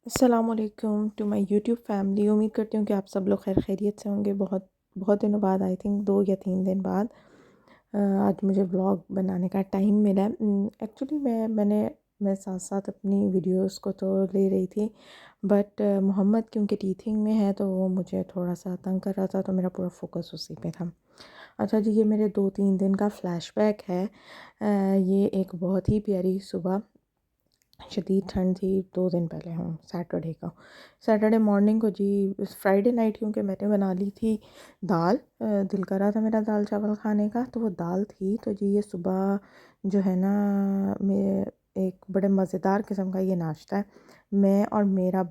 अस्सलामुअलैकुम to my YouTube family. उम्मीद करती हूँ कि आप सब लोग खैर खैरियत से होंगे। बहुत बहुत दिनों बाद, आई थिंक 2 या 3 दिन बाद आज मुझे व्लॉग बनाने का टाइम मिला। एक्चुअली मैं साथ साथ अपनी वीडियोस को तो ले रही थी, बट मोहम्मद क्योंकि टीचिंग में है तो वो मुझे थोड़ा सा तंग कर रहा था, तो मेरा पूरा फोकस उसी पे था। अच्छा जी, ये मेरे 2-3 दिन का फ्लैशबैक है। ये एक बहुत ही प्यारी सुबह, शदीद ठंड थी 2 दिन पहले, हाँ सैटरडे का, सैटरडे मॉर्निंग को जी। फ्राइडे नाइट क्योंकि मैंने बना ली थी दाल, दिल कर रहा था मेरा दाल चावल खाने का, तो वो दाल थी। तो जी ये सुबह जो है ना, मैं एक बड़े मज़ेदार किस्म का ये नाश्ता है। मैं और मेरा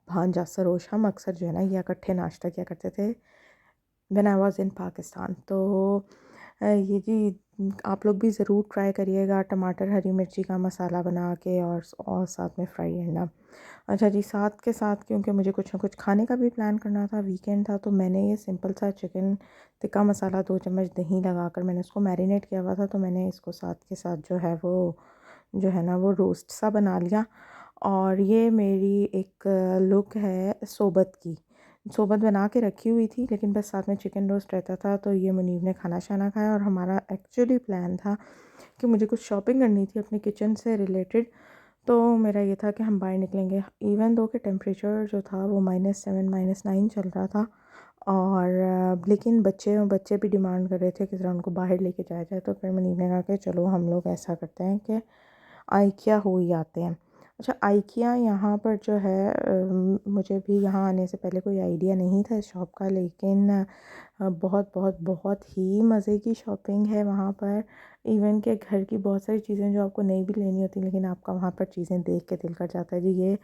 भांजा सरोश, हम अक्सर जो है ना ये इकट्ठे नाश्ता किया करते थे when I was in Pakistan. तो ये जी आप लोग भी ज़रूर ट्राई करिएगा, टमाटर हरी मिर्ची का मसाला बना के और साथ में फ्राई अंडा। अच्छा जी, साथ के साथ क्योंकि मुझे कुछ ना कुछ खाने का भी प्लान करना था, वीकेंड था, तो मैंने ये सिंपल सा चिकन टिक्का मसाला 2 चम्मच दही लगाकर मैंने उसको मैरिनेट किया हुआ था, तो मैंने इसको साथ के साथ जो है ना वो रोस्ट सा बना लिया। और ये मेरी एक लुक है सोबत की। सोबत बना के रखी हुई थी, लेकिन बस साथ में चिकन रोस्ट रहता था, तो ये मुनीब ने खाना शाना खाया। और हमारा एक्चुअली प्लान था कि मुझे कुछ शॉपिंग करनी थी अपने किचन से रिलेटेड, तो मेरा ये था कि हम बाहर निकलेंगे। इवन दो कि टेम्परेचर जो था वो -7 -9 चल रहा था। और लेकिन बच्चे बच्चे भी डिमांड कर रहे थे कि ज़रा उनको बाहर लेके जाया जाए, तो फिर मुनीब ने कहा कि चलो हम लोग ऐसा करते हैं कि आइकिया हो ही आते हैं। अच्छा, आइकिया यहाँ पर जो है, मुझे भी यहाँ आने से पहले कोई आइडिया नहीं था इस शॉप का, लेकिन बहुत बहुत बहुत ही मज़े की शॉपिंग है वहाँ पर। इवन के घर की बहुत सारी चीज़ें जो आपको नहीं भी लेनी होती, लेकिन आपका वहाँ पर चीज़ें देख के दिल कर जाता है जी। ये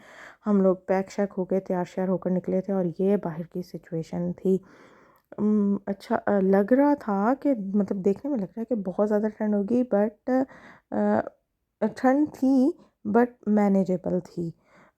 हम लोग पैक शैक होकर तैयार श्यार होकर निकले थे, और ये बाहर की सिचुएशन थी। अच्छा, लग रहा था कि मतलब देखने में लग रहा है कि बहुत ज़्यादा ठंड होगी, बट ठंड थी बट मैनेजेबल थी।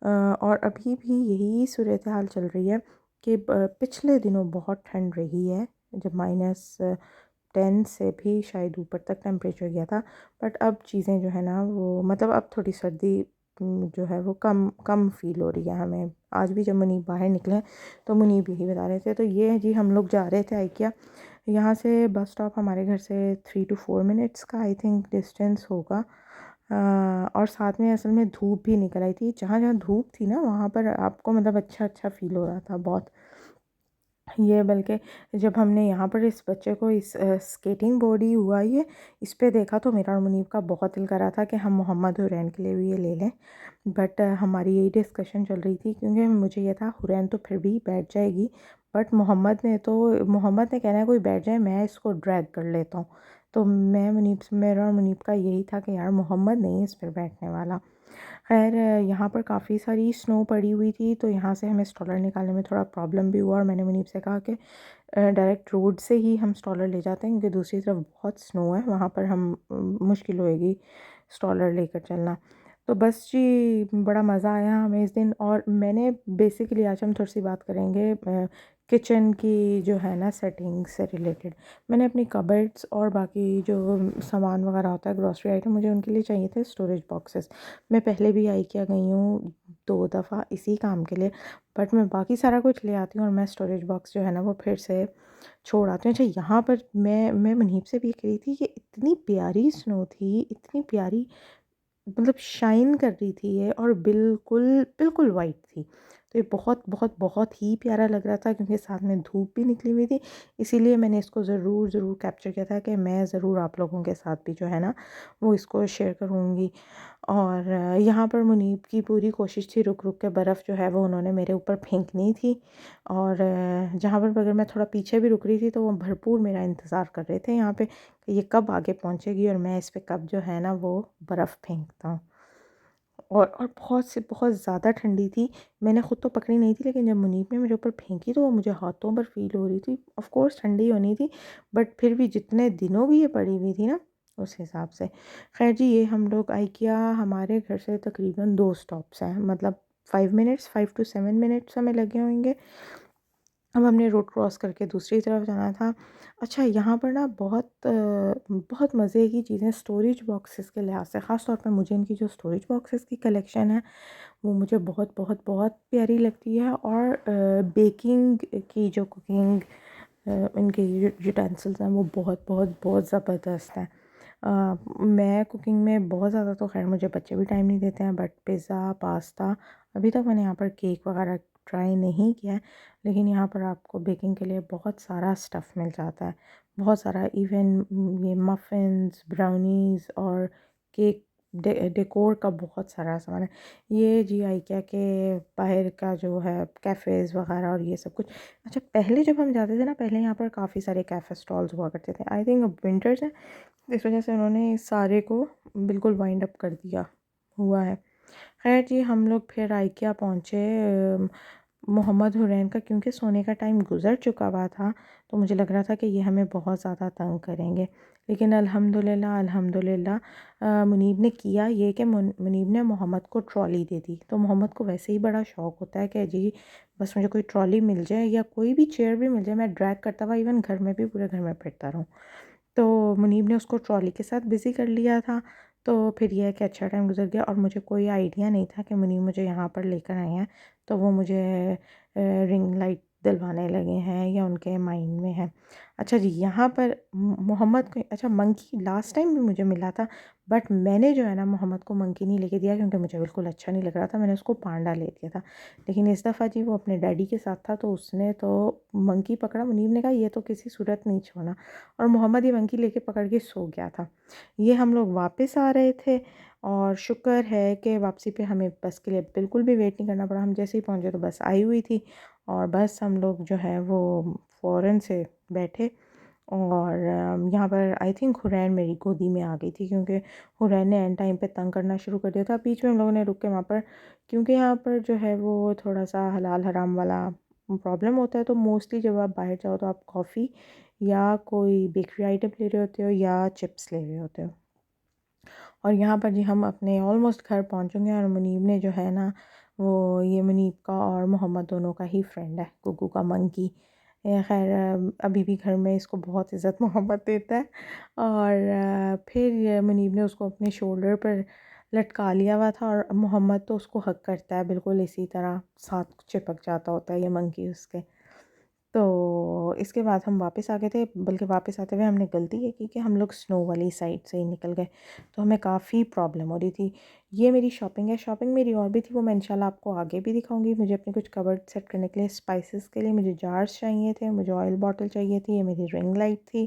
और अभी भी यही सूरत हाल चल रही है कि पिछले दिनों बहुत ठंड रही है, जब -10 से भी शायद ऊपर तक टेम्परेचर गया था। बट अब चीज़ें जो है ना वो मतलब अब थोड़ी सर्दी जो है वो कम कम फील हो रही है हमें। आज भी जब मुनीब बाहर निकले तो मुनीब यही बता रहे थे। तो ये है जी, हम लोग जा रहे थे आइकिया। यहाँ से बस स्टॉप हमारे घर से 3 to 4 मिनट्स का आई थिंक डिस्टेंस होगा। और साथ में असल में धूप भी निकल आई थी। जहाँ जहाँ धूप थी ना वहाँ पर आपको मतलब अच्छा अच्छा फील हो रहा था बहुत। ये बल्कि जब हमने यहाँ पर इस बच्चे को इस स्केटिंग बोर्ड ही हुआ ये इस पे देखा, तो मेरा और मुनीब का बहुत दिल कर रहा था कि हम मोहम्मद हुरैन के लिए भी ये ले लें। बट हमारी यही डिस्कशन चल रही थी, क्योंकि मुझे ये था हुरैन तो फिर भी बैठ जाएगी, बट मोहम्मद ने कहना है कोई बैठ जाए, मैं इसको ड्रैग कर लेता हूँ। तो मेरा और मुनीब का यही था कि यार मोहम्मद नहीं इस पर बैठने वाला। खैर, यहाँ पर काफ़ी सारी स्नो पड़ी हुई थी, तो यहाँ से हमें स्ट्रॉलर निकालने में थोड़ा प्रॉब्लम भी हुआ, और मैंने मुनीब से कहा कि डायरेक्ट रोड से ही हम स्ट्रॉलर ले जाते हैं, क्योंकि दूसरी तरफ बहुत स्नो है, वहाँ पर हम मुश्किल होएगी स्ट्रॉलर लेकर चलना। तो बस जी, बड़ा मज़ा आया हमें इस दिन। और मैंने बेसिकली आज हम थोड़ी सी बात करेंगे किचन की जो है ना सेटिंग से रिलेटेड। मैंने अपनी कबर्ड्स और बाकी जो सामान वगैरह होता है ग्रॉसरी आइटम, मुझे उनके लिए चाहिए थे स्टोरेज बॉक्सेस। मैं पहले भी आइकिया गई हूँ 2 दफ़ा इसी काम के लिए, बट मैं बाकी सारा कुछ ले आती हूँ और मैं स्टोरेज बॉक्स जो है ना वो फिर से छोड़ आती हूँ। अच्छा, यहाँ पर मैं मुनीब से भी कह रही थी कि इतनी प्यारी स्नो थी, इतनी प्यारी, मतलब शाइन कर रही थी ये, और बिल्कुल बिल्कुल वाइट थी। तो ये बहुत बहुत बहुत ही प्यारा लग रहा था, क्योंकि साथ में धूप भी निकली हुई थी। इसीलिए मैंने इसको ज़रूर ज़रूर कैप्चर किया था कि मैं ज़रूर आप लोगों के साथ भी जो है ना वो इसको शेयर करूँगी। और यहाँ पर मुनीब की पूरी कोशिश थी रुक रुक के बर्फ़ जो है वो उन्होंने मेरे ऊपर फेंकनी थी। और जहाँ पर अगर मैं थोड़ा पीछे भी रुक रही थी तो वो भरपूर मेरा इंतज़ार कर रहे थे यहाँ पे कि ये कब आगे पहुँचेगी और मैं इस पे कब जो है ना वो बर्फ़ फेंकता हूँ। और बहुत ज़्यादा ठंडी थी। मैंने ख़ुद तो पकड़ी नहीं थी, लेकिन जब मुनीब ने मेरे ऊपर फेंकी तो वो मुझे हाथों पर फ़ील हो रही थी। ऑफ़ कोर्स ठंडी होनी थी, बट फिर भी जितने दिनों की ये पड़ी हुई थी ना उस हिसाब से। ख़ैर जी, ये हम लोग आइकिया, हमारे घर से तकरीबन 2 स्टॉप्स हैं, मतलब 5 मिनट्स 5 to 7 मिनट्स हमें लगे होंगे। अब हमने रोड क्रॉस करके दूसरी तरफ जाना था। अच्छा, यहाँ पर ना बहुत मज़े की चीज़ें स्टोरेज बॉक्सेस के लिहाज से, ख़ास तौर पे मुझे इनकी जो स्टोरेज बॉक्सेस की कलेक्शन है वो मुझे बहुत बहुत बहुत प्यारी लगती है। और बेकिंग की जो कुकिंग इनके यूटेंसिल्स हैं वो बहुत बहुत बहुत ज़बरदस्त हैं। मैं कुकिंग में बहुत ज़्यादा, तो खैर मुझे बच्चे भी टाइम नहीं देते हैं, बट पिज़्ज़ा, पास्ता, अभी तक मैंने यहाँ पर केक वगैरह ट्राई नहीं किया है। लेकिन यहाँ पर आपको बेकिंग के लिए बहुत सारा स्टफ़ मिल जाता है, बहुत सारा। इवन ये मफ़िन्स, ब्राउनीज़ और केक डेकोर का बहुत सारा सामान है। ये जी आई क्या के बाहर का जो है कैफ़ेज़ वगैरह और ये सब कुछ। अच्छा, पहले जब हम जाते थे ना, पहले यहाँ पर काफ़ी सारे कैफ़े स्टॉल्स हुआ करते थे। आई थिंक अब विंटर्स है, इस वजह से उन्होंने इस सारे को बिल्कुल वाइंड अप कर दिया हुआ है। खैर जी, हम लोग फिर आइकिया पहुँचे मोहम्मद हुरैन का, क्योंकि सोने का टाइम गुज़र चुका हुआ था, तो मुझे लग रहा था कि ये हमें बहुत ज़्यादा तंग करेंगे। लेकिन अल्हम्दुलिल्लाह अल्हम्दुलिल्लाह मुनीब ने किया ये कि मुनीब ने मोहम्मद को ट्रॉली दे दी। तो मोहम्मद को वैसे ही बड़ा शौक़ होता है कि जी बस मुझे कोई ट्रॉली मिल जाए या कोई भी चेयर भी मिल जाए, मैं ड्रैग करता हुआ इवन घर में भी, पूरे घर में फिरता रहूँ। तो मुनीब ने उसको ट्रॉली के साथ बिज़ी कर लिया था। तो फिर ये है कि अच्छा टाइम गुज़र गया और मुझे कोई आइडिया नहीं था कि मुनीब मुझे यहाँ पर लेकर आए हैं, तो वो मुझे रिंग लाइट दिलवाने लगे हैं या उनके माइंड में है। अच्छा जी, यहाँ पर मोहम्मद को, अच्छा मंकी लास्ट टाइम भी मुझे मिला था, बट मैंने जो है ना मोहम्मद को मंकी नहीं लेके दिया, क्योंकि मुझे बिल्कुल अच्छा नहीं लग रहा था। मैंने उसको पांडा ले दिया था। लेकिन इस दफ़ा जी वो अपने डैडी के साथ था, तो उसने तो मंकी पकड़ा। मुनीब ने कहा ये तो किसी सूरत नहीं छोड़ना, और मोहम्मद ये मंकी लेके पकड़ के सो गया था। ये हम लोग वापस आ रहे थे, और शुक्र है कि वापसी पे हमें बस के लिए बिल्कुल भी वेट नहीं करना पड़ा। हम जैसे ही पहुँचे तो बस आई हुई थी, और बस हम लोग जो है वो फ़ौरन से बैठे। और यहाँ पर आई थिंक हुरैन मेरी गोदी में आ गई थी, क्योंकि हुरैन ने एंड टाइम पे तंग करना शुरू कर दिया था। बीच में हम लोगों ने रुक के वहाँ पर, क्योंकि यहाँ पर जो है वो थोड़ा सा हलाल हराम वाला प्रॉब्लम होता है, तो मोस्टली जब आप बाहर जाओ तो आप कॉफ़ी या कोई बेकरी आइटम ले रहे होते हो या चिप्स ले रहे होते हो। और यहाँ पर जी हम अपने ऑलमोस्ट घर पहुँचेंगे, और मुनीब ने जो है ना वो, ये मुनीब का और मोहम्मद दोनों का ही फ्रेंड है, गुग्गू का मंकी। खैर अभी भी घर में इसको बहुत इज़्ज़त मोहब्बत देता है। और फिर मुनीब ने उसको अपने शोल्डर पर लटका लिया हुआ था, और मोहम्मद तो उसको हग करता है, बिल्कुल इसी तरह साथ चिपक जाता होता है ये मंकी उसके। तो इसके बाद हम वापस आ गए थे, बल्कि वापस आते हुए हमने गलती ये की कि हम लोग स्नो वाली साइड से ही निकल गए, तो हमें काफ़ी प्रॉब्लम हो रही थी। ये मेरी शॉपिंग है, शॉपिंग मेरी और भी थी, वो मैं इंशाल्लाह आपको आगे भी दिखाऊंगी। मुझे अपने कुछ कबर्ड सेट करने के लिए, स्पाइसेस के लिए मुझे जार्स चाहिए थे, मुझे ऑयल बॉटल चाहिए थी, ये मेरी रिंग लाइट थी,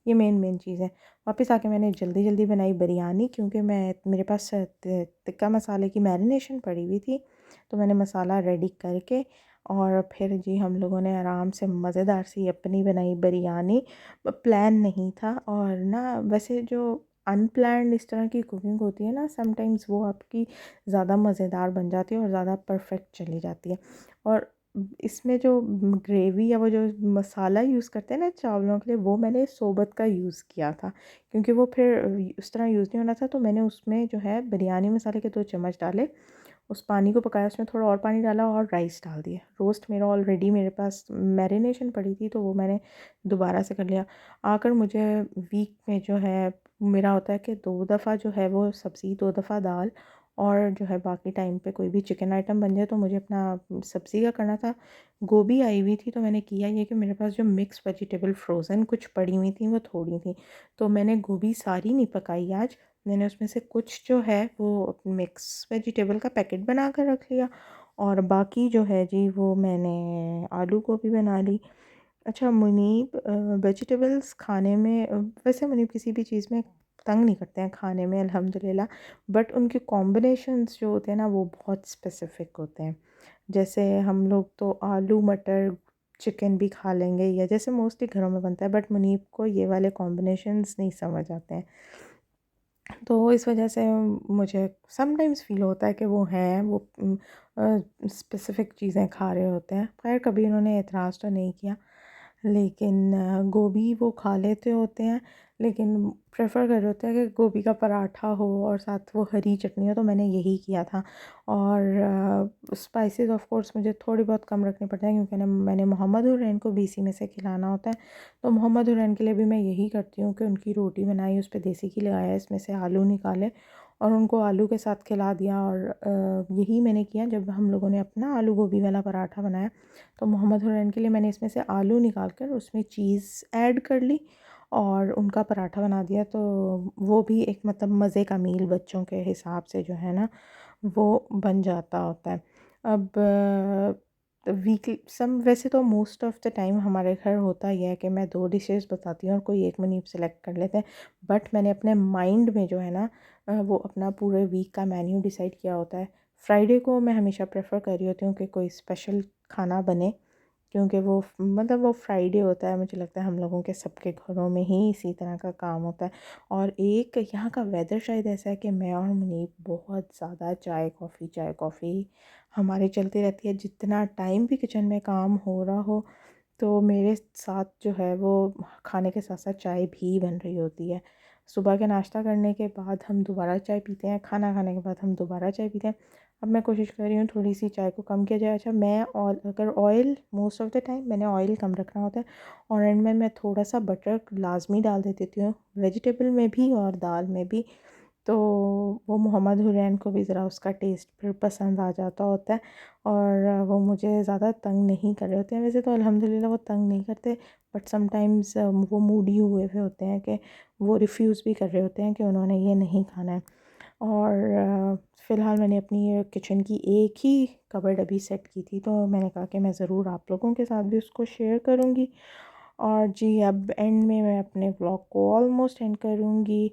ये मेन चीज़ है। वापस आके मैंने जल्दी जल्दी बनाई बिरयानी, क्योंकि मेरे पास टिक्का मसाले की मैरिनेशन पड़ी हुई थी, तो मैंने मसाला रेडी करके, और फिर जी हम लोगों ने आराम से मज़ेदार सी अपनी बनाई बिरयानी। प्लान नहीं था, और ना वैसे जो अनप्लान्ड इस तरह की कुकिंग होती है ना, समटाइम्स वो आपकी ज़्यादा मज़ेदार बन जाती है और ज़्यादा परफेक्ट चली जाती है। और इसमें जो ग्रेवी या वो जो मसाला यूज़ करते हैं ना चावलों के लिए, वो मैंने सोबत का यूज़ किया था, क्योंकि वो फिर उस तरह यूज़ नहीं होना था। तो मैंने उसमें जो है बिरयानी मसाले के 2 चम्मच डाले, उस पानी को पकाया, उसमें थोड़ा और पानी डाला और राइस डाल दिए। रोस्ट मेरा ऑलरेडी मेरे पास मैरिनेशन पड़ी थी, तो वो मैंने दोबारा से कर लिया। आकर मुझे वीक में जो है मेरा होता है कि 2 दफ़ा जो है वो सब्ज़ी, 2 दफ़ा दाल, और जो है बाकी टाइम पे कोई भी चिकन आइटम बन जाए। तो मुझे अपना सब्ज़ी का करना था। गोभी आई हुई थी, तो मैंने किया ये कि मेरे पास जो मिक्स वेजिटेबल फ्रोज़न कुछ पड़ी हुई थी वो थोड़ी थी, तो मैंने गोभी सारी नहीं पकाई आज। मैंने उसमें से कुछ जो है वो मिक्स वेजिटेबल का पैकेट बना कर रख लिया, और बाकी जो है जी वो मैंने आलू गोभी बना ली। अच्छा, मुनीब वेजिटेबल्स खाने में वैसे मुनीब किसी भी चीज़ में तंग नहीं करते हैं खाने में अल्हम्दुलिल्लाह, बट उनके कॉम्बिनेशंस जो होते हैं ना वो बहुत स्पेसिफ़िक होते हैं। जैसे हम लोग तो आलू मटर चिकन भी खा लेंगे, या जैसे मोस्टली घरों में बनता है, बट मुनीब को ये वाले कॉम्बिनेशंस नहीं समझ आते हैं। तो इस वजह से मुझे समटाइम्स फ़ील होता है कि वो हैं, वो स्पेसिफ़िक चीज़ें खा रहे होते हैं। ख़ैर कभी उन्होंने एतराज़ तो नहीं किया। लेकिन गोभी वो खा लेते होते हैं, लेकिन प्रेफर कर रहे होते हैं कि गोभी का पराठा हो और साथ वो हरी चटनी हो। तो मैंने यही किया था। और स्पाइसेस ऑफ कोर्स मुझे थोड़ी बहुत कम रखने पड़ते हैं, क्योंकि मैंने मोहम्मद हुरैन को भी इसी में से खिलाना होता है। तो मोहम्मद हुरैन के लिए भी मैं यही करती हूँ कि उनकी रोटी बनाई, उस पर देसी घी लगाया, इसमें से आलू निकाले और उनको आलू के साथ खिला दिया। और यही मैंने किया जब हम लोगों ने अपना आलू गोभी वाला पराठा बनाया। तो मोहम्मद हुरैन के लिए मैंने इसमें से आलू निकाल कर उसमें चीज़ ऐड कर ली और उनका पराठा बना दिया। तो वो भी एक मतलब मज़े का मील बच्चों के हिसाब से जो है ना वो बन जाता होता है। अब वीकली सम वैसे तो मोस्ट ऑफ़ द टाइम हमारे घर होता ही है कि मैं 2 डिशेस बताती हूँ और कोई एक मुनीब सेलेक्ट कर लेते हैं। बट मैंने अपने माइंड में जो है ना वो अपना पूरे वीक का मेन्यू डिसाइड किया होता है। फ्राइडे को मैं हमेशा प्रेफर कर रही होती हूँ कि कोई स्पेशल खाना बने, क्योंकि वो मतलब वो फ्राइडे होता है, मुझे लगता है हम लोगों के सबके घरों में ही इसी तरह का काम होता है। और एक यहाँ का वेदर शायद ऐसा है कि मैं और मुनीब बहुत ज़्यादा चाय कॉफ़ी हमारी चलती रहती है। जितना टाइम भी किचन में काम हो रहा हो, तो मेरे साथ जो है वो खाने के साथ साथ चाय भी बन रही होती है। सुबह के नाश्ता करने के बाद हम दोबारा चाय पीते हैं, खाना खाने के बाद हम दोबारा चाय पीते हैं। अब मैं कोशिश कर रही हूँ थोड़ी सी चाय को कम किया जाए। अच्छा, मैं और अगर oil most of the time मैंने ऑयल कम रखना होता है और एंड में मैं थोड़ा सा बटर लाजमी डाल देती हूँ, वेजिटेबल में भी और दाल में भी। तो वो मोहम्मद हुरैन को भी ज़रा उसका टेस्ट फिर पसंद आ जाता होता है और वो मुझे ज़्यादा तंग नहीं कर रहे होते हैं। वैसे तो अल्हम्दुलिल्लाह वो तंग नहीं करते, बट समटाइम्स वो मूडी हुए हुए होते हैं कि वो रिफ्यूज़ भी कर रहे होते हैं कि उन्होंने ये नहीं खाना है। और फ़िलहाल मैंने अपनी किचन की एक ही कबर्ड अभी सेट की थी, तो मैंने कहा कि मैं ज़रूर आप लोगों के साथ भी उसको शेयर करूँगी। और जी, अब एंड में मैं अपने व्लॉग को ऑलमोस्ट एंड करूँगी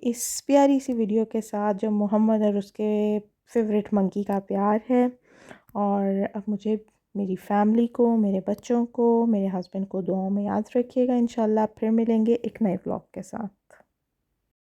इस प्यारी सी वीडियो के साथ, जो मोहम्मद और उसके फेवरेट मंकी का प्यार है। और अब मुझे मेरी फैमिली को, मेरे बच्चों को, मेरे हस्बैंड को दुआओं में याद रखिएगा। इंशाल्लाह फिर मिलेंगे एक नए व्लॉग के साथ।